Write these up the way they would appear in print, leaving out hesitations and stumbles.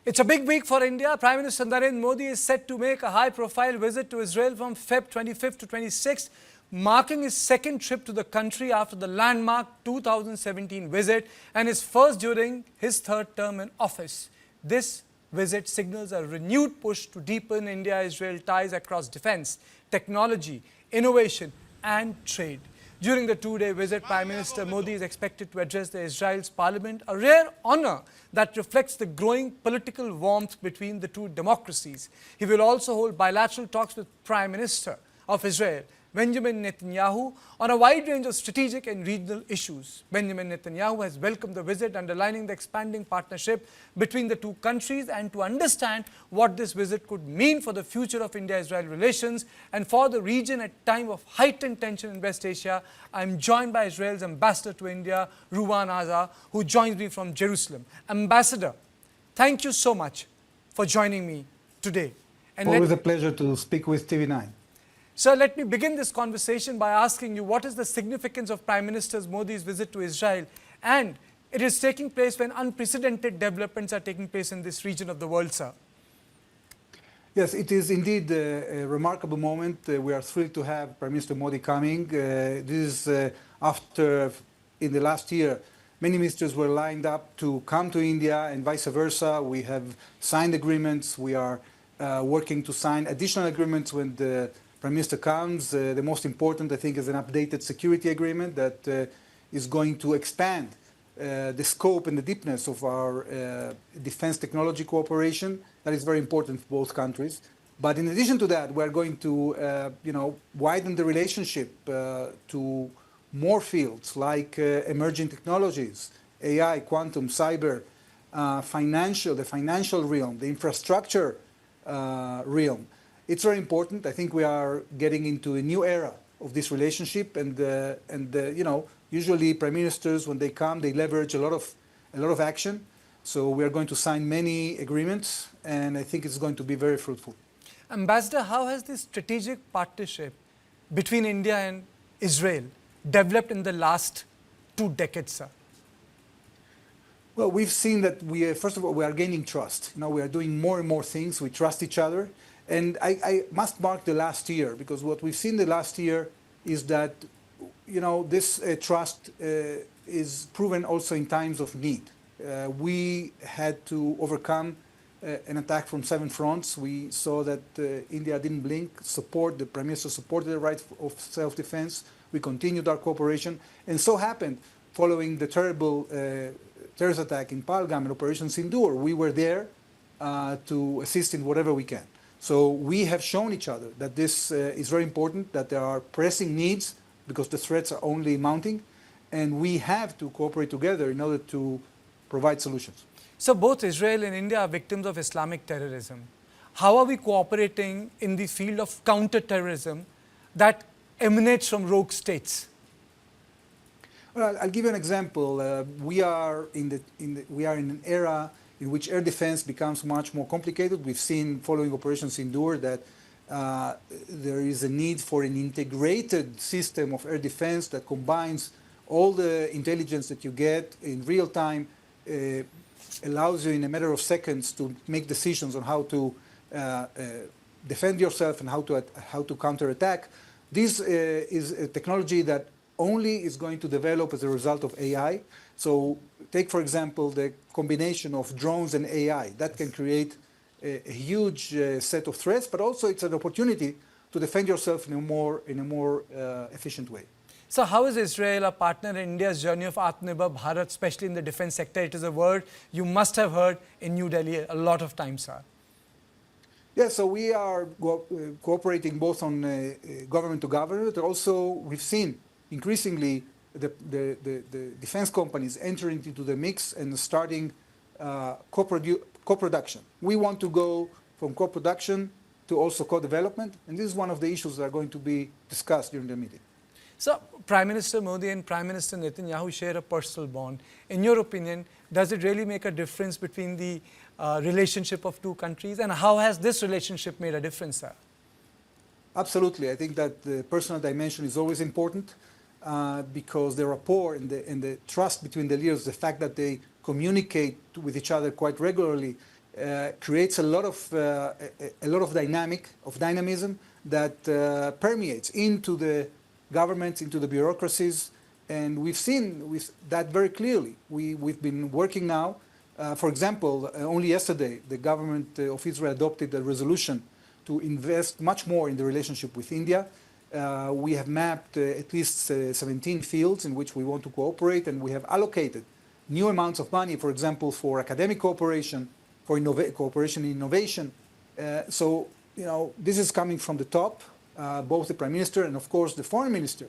It's a big week for India. Prime Minister Narendra Modi is set to make a high-profile visit to Israel from Feb 25th to 26th, marking his second trip to the country after the landmark 2017 visit and his first during his third term in office. This visit signals a renewed push to deepen India-Israel ties across defense, technology, innovation and trade. During the two-day visit, Prime Minister Modi is expected to address the Israel's parliament, a rare honor that reflects the growing political warmth between the two democracies. He will also hold bilateral talks with Prime Minister of Israel, Benjamin Netanyahu, on a wide range of strategic and regional issues. Benjamin Netanyahu has welcomed the visit, underlining the expanding partnership between the two countries, and to understand what this visit could mean for the future of India-Israel relations and for the region at a time of heightened tension in West Asia, I am joined by Israel's ambassador to India, Ruwan Aza, who joins me from Jerusalem. Ambassador, thank you so much for joining me today. And always a pleasure to speak with TV9. Sir, let me begin this conversation by asking you, what is the significance of Prime Minister Modi's visit to Israel? And it is taking place when unprecedented developments are taking place in this region of the world, sir. Yes, it is indeed a remarkable moment. We are thrilled to have Prime Minister Modi coming. This is after, in the last year, many ministers were lined up to come to India and vice versa. We have signed agreements. We are working to sign additional agreements when the Prime Minister comes. The most important, I think, is an updated security agreement that is going to expand the scope and the deepness of our defense technology cooperation. That is very important for both countries. But in addition to that, we are going to, widen the relationship to more fields like emerging technologies, AI, quantum, cyber, the financial realm, the infrastructure realm. It's very important. I think we are getting into a new era of this relationship, and usually prime ministers, when they come, they leverage a lot of action. So we are going to sign many agreements, and I think it's going to be very fruitful. Ambassador, how has this strategic partnership between India and Israel developed in the last 2 decades, sir? Well, we've seen that first of all, we are gaining trust. We are doing more and more things. We trust each other. And I must mark the last year, because what we've seen the last year is that, this trust is proven also in times of need. We had to overcome an attack from 7 fronts. We saw that India didn't blink. The Prime Minister supported the right of self-defense. We continued our cooperation. And so happened, following the terrible terrorist attack in Pahalgam and Operation Sindoor, we were there to assist in whatever we can. So we have shown each other that this is very important, that there are pressing needs because the threats are only mounting, and we have to cooperate together in order to provide solutions. So both Israel and India are victims of Islamic terrorism. How are we cooperating in the field of counterterrorism that emanates from rogue states? Well, I'll give you an example. We are in an era in which air defense becomes much more complicated. We've seen, following Operation Sindoor, that there is a need for an integrated system of air defense that combines all the intelligence that you get in real time, allows you in a matter of seconds to make decisions on how to defend yourself and how to counterattack. This is a technology that only is going to develop as a result of AI. So take, for example, the combination of drones and AI. That can create a huge set of threats, but also it's an opportunity to defend yourself in a more efficient way. So how is Israel a partner in India's journey of Atmanirbhar Bharat, especially in the defense sector? It is a word you must have heard in New Delhi a lot of times, sir. Yeah, so we are cooperating both on government to government, but also we've seen increasingly the defense companies entering into the mix and starting co-production. We want to go from co-production to also co-development, and this is one of the issues that are going to be discussed during the meeting. So, Prime Minister Modi and Prime Minister Netanyahu share a personal bond. In your opinion, does it really make a difference between the relationship of two countries, and how has this relationship made a difference, sir? Absolutely. I think that the personal dimension is always important. Because the rapport and the trust between the leaders, the fact that they communicate with each other quite regularly, creates a lot of dynamism that permeates into the governments, into the bureaucracies, and we've seen that very clearly. We've been working now. For example, only yesterday, the government of Israel adopted a resolution to invest much more in the relationship with India. We have mapped at least 17 fields in which we want to cooperate, and we have allocated new amounts of money, for example, for academic cooperation, for cooperation in innovation. So, this is coming from the top, both the Prime Minister and, of course, the Foreign Minister.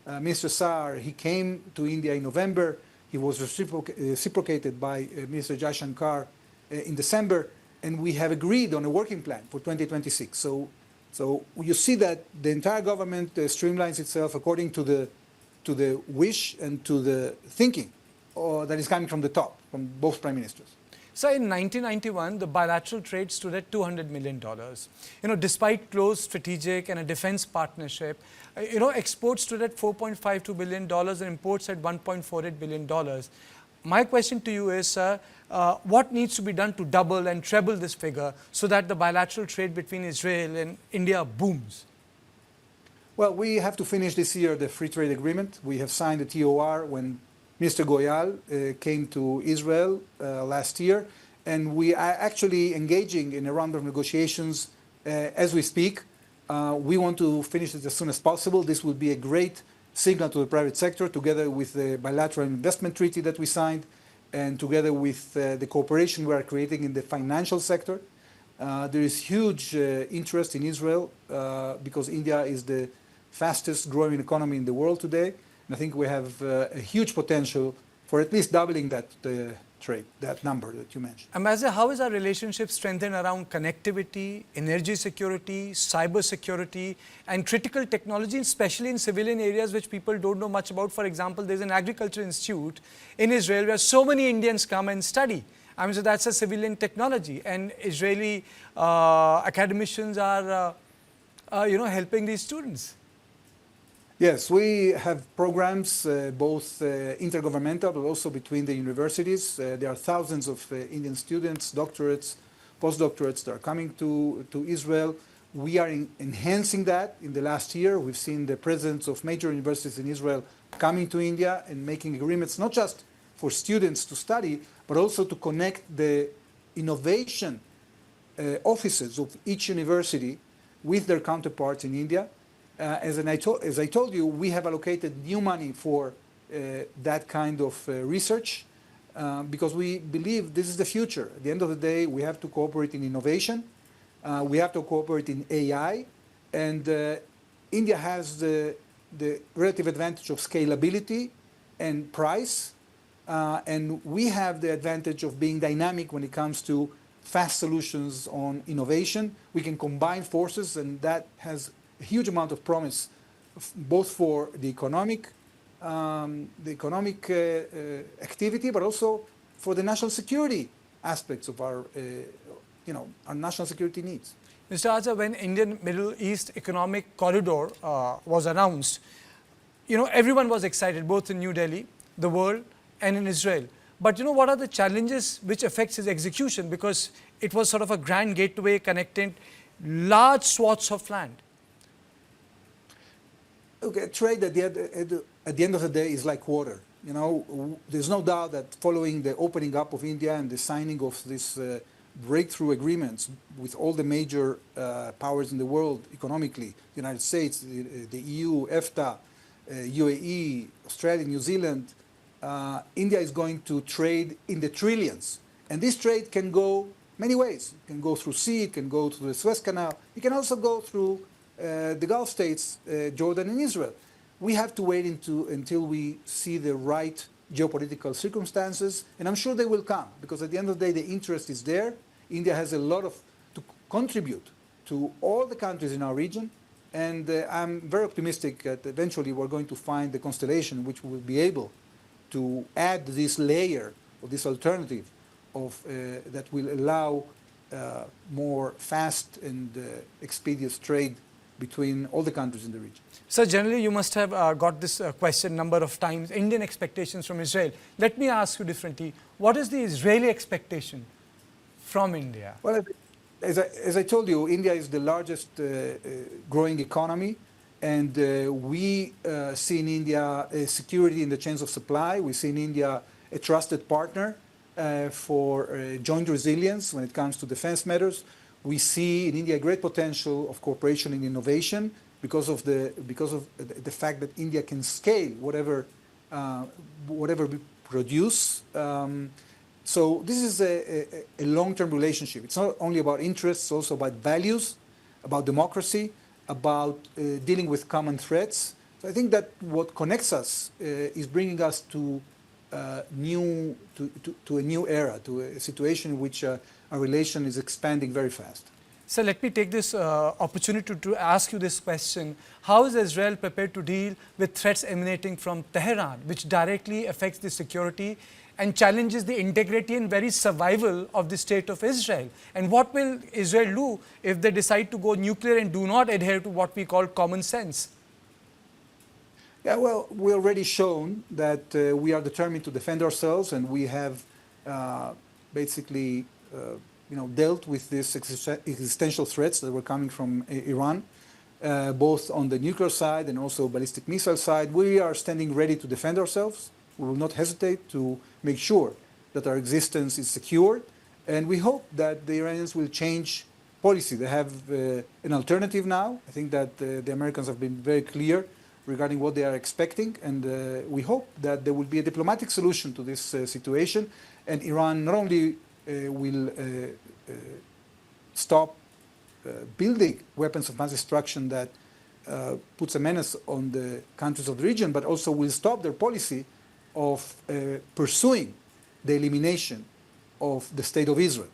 Minister Saar, he came to India in November. He was reciprocated by Minister Jaishankar in December, and we have agreed on a working plan for 2026. So you see that the entire government streamlines itself according to the wish and to the thinking that is coming from the top, from both prime ministers. So in 1991, the bilateral trade stood at $200 million. Despite close strategic and a defense partnership, exports stood at $4.52 billion and imports at $1.48 billion. My question to you is, what needs to be done to double and treble this figure so that the bilateral trade between Israel and India booms? Well, we have to finish this year the free trade agreement. We have signed the TOR when Mr. Goyal came to Israel last year, and we are actually engaging in a round of negotiations as we speak. We want to finish it as soon as possible. This will be a great signal to the private sector, together with the bilateral investment treaty that we signed, and together with the cooperation we are creating in the financial sector. There is huge interest in Israel because India is the fastest growing economy in the world today. And I think we have a huge potential for at least doubling that trade, that number that you mentioned. Ambassador, how is our relationship strengthened around connectivity, energy security, cybersecurity, and critical technology, especially in civilian areas which people don't know much about? For example, there's an agriculture institute in Israel where so many Indians come and study. So that's a civilian technology, and Israeli academicians are, helping these students. Yes, we have programs both intergovernmental but also between the universities. There are thousands of Indian students, doctorates, postdoctorates that are coming to Israel. We are enhancing that in the last year. We've seen the presence of major universities in Israel coming to India and making agreements not just for students to study, but also to connect the innovation offices of each university with their counterparts in India. As I told you, we have allocated new money for that kind of research because we believe this is the future. At the end of the day, we have to cooperate in innovation. We have to cooperate in AI. And India has the relative advantage of scalability and price. And we have the advantage of being dynamic when it comes to fast solutions on innovation. We can combine forces, and that has a huge amount of promise, both for the economic activity, but also for the national security aspects of our national security needs. Mr. Azhar, when Indian Middle East Economic Corridor was announced, everyone was excited, both in New Delhi, the world, and in Israel. But what are the challenges which affects its execution? Because it was sort of a grand gateway connecting large swaths of land. Okay, trade at the end of the day is like water. There's no doubt that following the opening up of India and the signing of this breakthrough agreements with all the major powers in the world economically, the United States, the EU, EFTA, UAE, Australia, New Zealand, India is going to trade in the trillions. And this trade can go many ways. It can go through sea, it can go through the Suez Canal, it can also go through the Gulf states, Jordan and Israel. We have to wait until we see the right geopolitical circumstances, and I'm sure they will come, because at the end of the day, the interest is there. India has a lot to contribute to all the countries in our region, and I'm very optimistic that eventually we're going to find the constellation which will be able to add this layer or this alternative that will allow more fast and expeditious trade between all the countries in the region. So generally you must have got this question number of times, Indian expectations from Israel. Let me ask you differently. What is the Israeli expectation from India? Well, as I told you, India is the largest growing economy, and we see in India security in the chains of supply. We see in India a trusted partner for joint resilience when it comes to defense matters. We see in India great potential of cooperation and innovation because of the fact that India can scale whatever we produce. So this is a long-term relationship. It's not only about interests, it's also about values, about democracy, about dealing with common threats. So I think that what connects us is bringing us to a new era, to a situation in which our relation is expanding very fast. So let me take this opportunity to ask you this question. How is Israel prepared to deal with threats emanating from Tehran, which directly affects the security and challenges the integrity and very survival of the state of Israel? And what will Israel do if they decide to go nuclear and do not adhere to what we call common sense? Yeah, well, we already shown that we are determined to defend ourselves, and we have basically dealt with these existential threats that were coming from Iran, both on the nuclear side and also ballistic missile side. We are standing ready to defend ourselves. We will not hesitate to make sure that our existence is secured, and we hope that the Iranians will change policy. They have an alternative now. I think that the Americans have been very clear regarding what they are expecting, and we hope that there will be a diplomatic solution to this situation, and Iran not only will stop building weapons of mass destruction that puts a menace on the countries of the region, but also will stop their policy of pursuing the elimination of the state of Israel.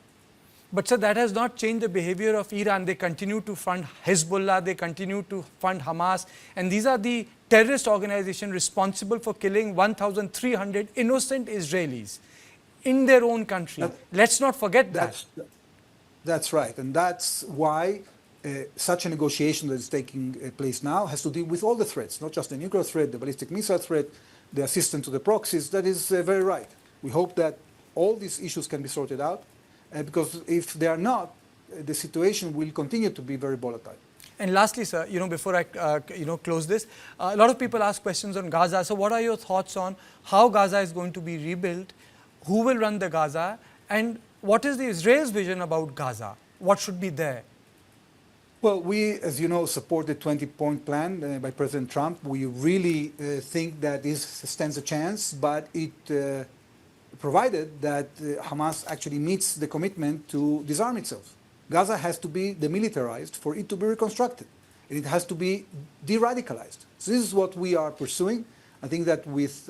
But sir, that has not changed the behavior of Iran. They continue to fund Hezbollah, they continue to fund Hamas, and these are the terrorist organizations responsible for killing 1,300 innocent Israelis in their own country. Let's not forget that. That's right, and that's why such a negotiation that is taking place now has to deal with all the threats, not just the nuclear threat, the ballistic missile threat, the assistance to the proxies. That is very right. We hope that all these issues can be sorted out, because if they are not, the situation will continue to be very volatile. And lastly, sir, before I close this, a lot of people ask questions on Gaza. So what are your thoughts on how Gaza is going to be rebuilt? Who will run the Gaza? And what is the Israel's vision about Gaza? What should be there? Well, we, as you know, support the 20-point plan by President Trump. We really think that this stands a chance, but it provided that Hamas actually meets the commitment to disarm itself. Gaza has to be demilitarized for it to be reconstructed. And it has to be de-radicalized. So this is what we are pursuing. I think that with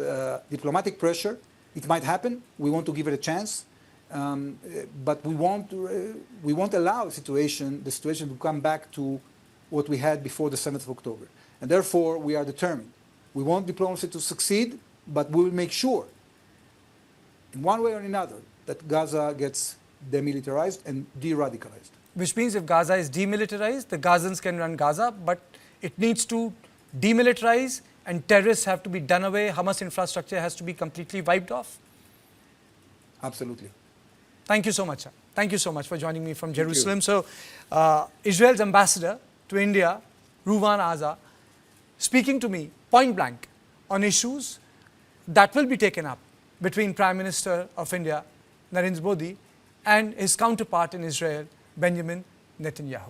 diplomatic pressure, it might happen. We want to give it a chance. But we won't allow the situation to come back to what we had before the 7th of October. And therefore, we are determined. We want diplomacy to succeed, but we will make sure, in one way or another, that Gaza gets demilitarized and de-radicalized. Which means if Gaza is demilitarized, the Gazans can run Gaza, but it needs to demilitarize and terrorists have to be done away. Hamas infrastructure has to be completely wiped off. Absolutely. Thank you so much, sir. Thank you so much for joining me from Jerusalem. So, Israel's ambassador to India, Ruwan Aza, speaking to me point blank on issues that will be taken up between Prime Minister of India, Narendra Modi, and his counterpart in Israel, Benjamin Netanyahu.